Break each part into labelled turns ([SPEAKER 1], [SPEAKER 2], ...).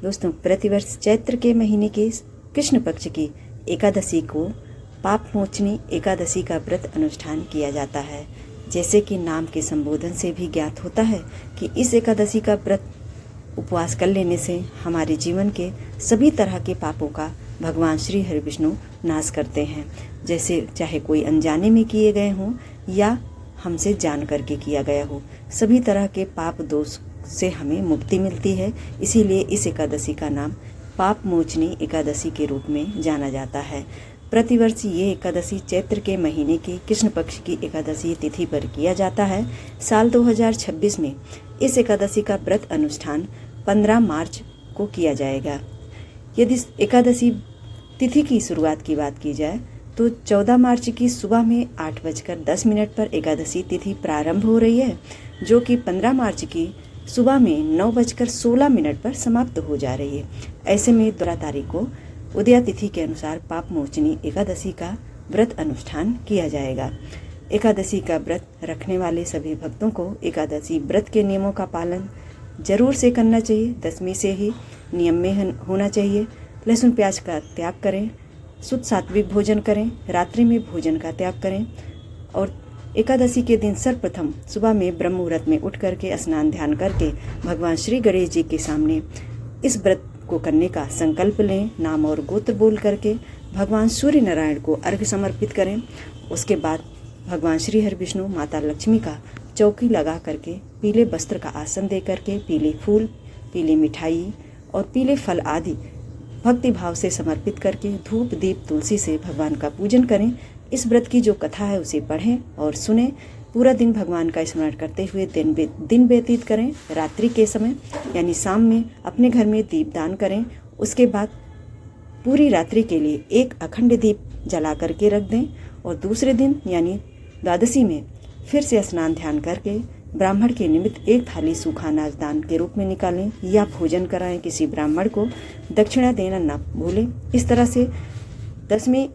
[SPEAKER 1] दोस्तों, प्रतिवर्ष चैत्र के महीने के कृष्ण पक्ष की एकादशी को पाप मोचनी एकादशी का व्रत अनुष्ठान किया जाता है। जैसे कि नाम के संबोधन से भी ज्ञात होता है कि इस एकादशी का व्रत उपवास कर लेने से हमारे जीवन के सभी तरह के पापों का भगवान श्री हरि विष्णु नाश करते हैं। जैसे चाहे कोई अनजाने में किए गए हों या हमसे जान करके किया गया हो, सभी तरह के पाप दोष से हमें मुक्ति मिलती है। इसीलिए इस एकादशी का नाम पाप मोचनी एकादशी के रूप में जाना जाता है। प्रतिवर्ष ये एकादशी चैत्र के महीने की कृष्ण पक्ष की एकादशी तिथि पर किया जाता है। साल 2026 में इस एकादशी का व्रत अनुष्ठान 15 मार्च को किया जाएगा। यदि एकादशी तिथि की शुरुआत की बात की जाए तो 14 मार्च की सुबह में 8:10 पर एकादशी तिथि प्रारंभ हो रही है, जो कि 15 मार्च की सुबह में 9:16 पर समाप्त हो जा रही है। ऐसे में 12 तारीख को उदया तिथि के अनुसार पाप मोचनी एकादशी का व्रत अनुष्ठान किया जाएगा। एकादशी का व्रत रखने वाले सभी भक्तों को एकादशी व्रत के नियमों का पालन जरूर से करना चाहिए। 10वीं से ही नियम में होना चाहिए। लहसुन प्याज का त्याग करें, शुद्ध सात्विक भोजन करें, रात्रि में भोजन का त्याग करें और एकादशी के दिन सर्वप्रथम सुबह में ब्रह्म मुहूर्त में उठ करके स्नान ध्यान करके भगवान श्री गणेश जी के सामने इस व्रत को करने का संकल्प लें। नाम और गोत्र बोल करके भगवान सूर्य नारायण को अर्घ्य समर्पित करें। उसके बाद भगवान श्री हरि विष्णु माता लक्ष्मी का चौकी लगा करके पीले वस्त्र का आसन दे करके पीले फूल, पीली मिठाई और पीले फल आदि भक्ति भाव से समर्पित करके धूप दीप तुलसी से भगवान का पूजन करें। इस व्रत की जो कथा है उसे पढ़ें और सुनें। पूरा दिन भगवान का स्मरण करते हुए दिन व्यतीत करें। रात्रि के समय यानी शाम में अपने घर में दीपदान करें। उसके बाद पूरी रात्रि के लिए एक अखंड दीप जला करके रख दें और दूसरे दिन यानी द्वादशी में फिर से स्नान ध्यान करके ब्राह्मण के निमित्त एक थाली सूखा अनाज दान के रूप में निकालें या भोजन कराएं। किसी ब्राह्मण को दक्षिणा देना न भूलें। इस तरह से 10वीं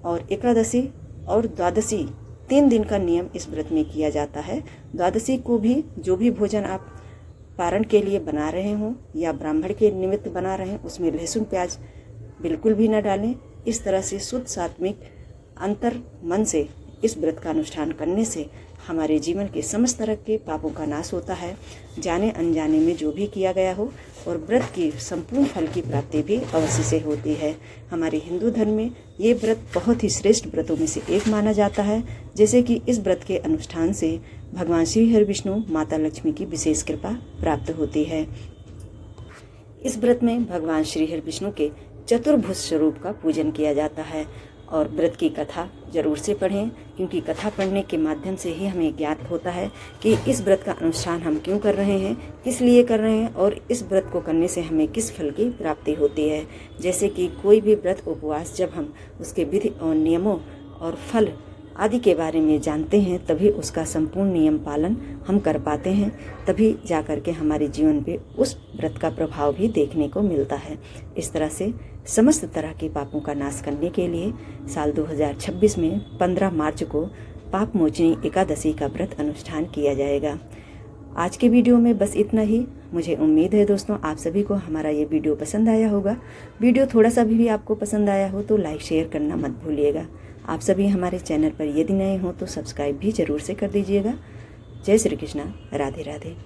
[SPEAKER 1] और एकादशी और द्वादशी 3 दिन का नियम इस व्रत में किया जाता है। द्वादशी को भी जो भी भोजन आप पारण के लिए बना रहे हों या ब्राह्मण के निमित्त बना रहे हैं उसमें लहसुन प्याज बिल्कुल भी न डालें। इस तरह से शुद्ध सात्विक अंतर मन से इस व्रत का अनुष्ठान करने से हमारे जीवन के समस्त तरह के पापों का नाश होता है, जाने अनजाने में जो भी किया गया हो, और व्रत की संपूर्ण फल की प्राप्ति भी अवश्य से होती है। हमारे हिंदू धर्म में ये व्रत बहुत ही श्रेष्ठ व्रतों में से एक माना जाता है। जैसे कि इस व्रत के अनुष्ठान से भगवान श्री हरि विष्णु माता लक्ष्मी की विशेष कृपा प्राप्त होती है। इस व्रत में भगवान श्री हरि विष्णु के चतुर्भुज स्वरूप का पूजन किया जाता है और व्रत की कथा जरूर से पढ़ें, क्योंकि कथा पढ़ने के माध्यम से ही हमें ज्ञात होता है कि इस व्रत का अनुष्ठान हम क्यों कर रहे हैं, किस लिए कर रहे हैं और इस व्रत को करने से हमें किस फल की प्राप्ति होती है। जैसे कि कोई भी व्रत उपवास जब हम उसके विधि और नियमों और फल आदि के बारे में जानते हैं तभी उसका संपूर्ण नियम पालन हम कर पाते हैं, तभी जा कर के हमारे जीवन पे उस व्रत का प्रभाव भी देखने को मिलता है। इस तरह से समस्त तरह के पापों का नाश करने के लिए साल 2026 में 15 मार्च को पाप मोचनी एकादशी का व्रत अनुष्ठान किया जाएगा। आज के वीडियो में बस इतना ही। मुझे उम्मीद है दोस्तों आप सभी को हमारा ये वीडियो पसंद आया होगा। वीडियो थोड़ा सा भी आपको पसंद आया हो तो लाइक शेयर करना मत भूलिएगा। आप सभी हमारे चैनल पर यदि नए हो तो सब्सक्राइब भी जरूर से कर दीजिएगा। जय श्री कृष्णा, राधे राधे।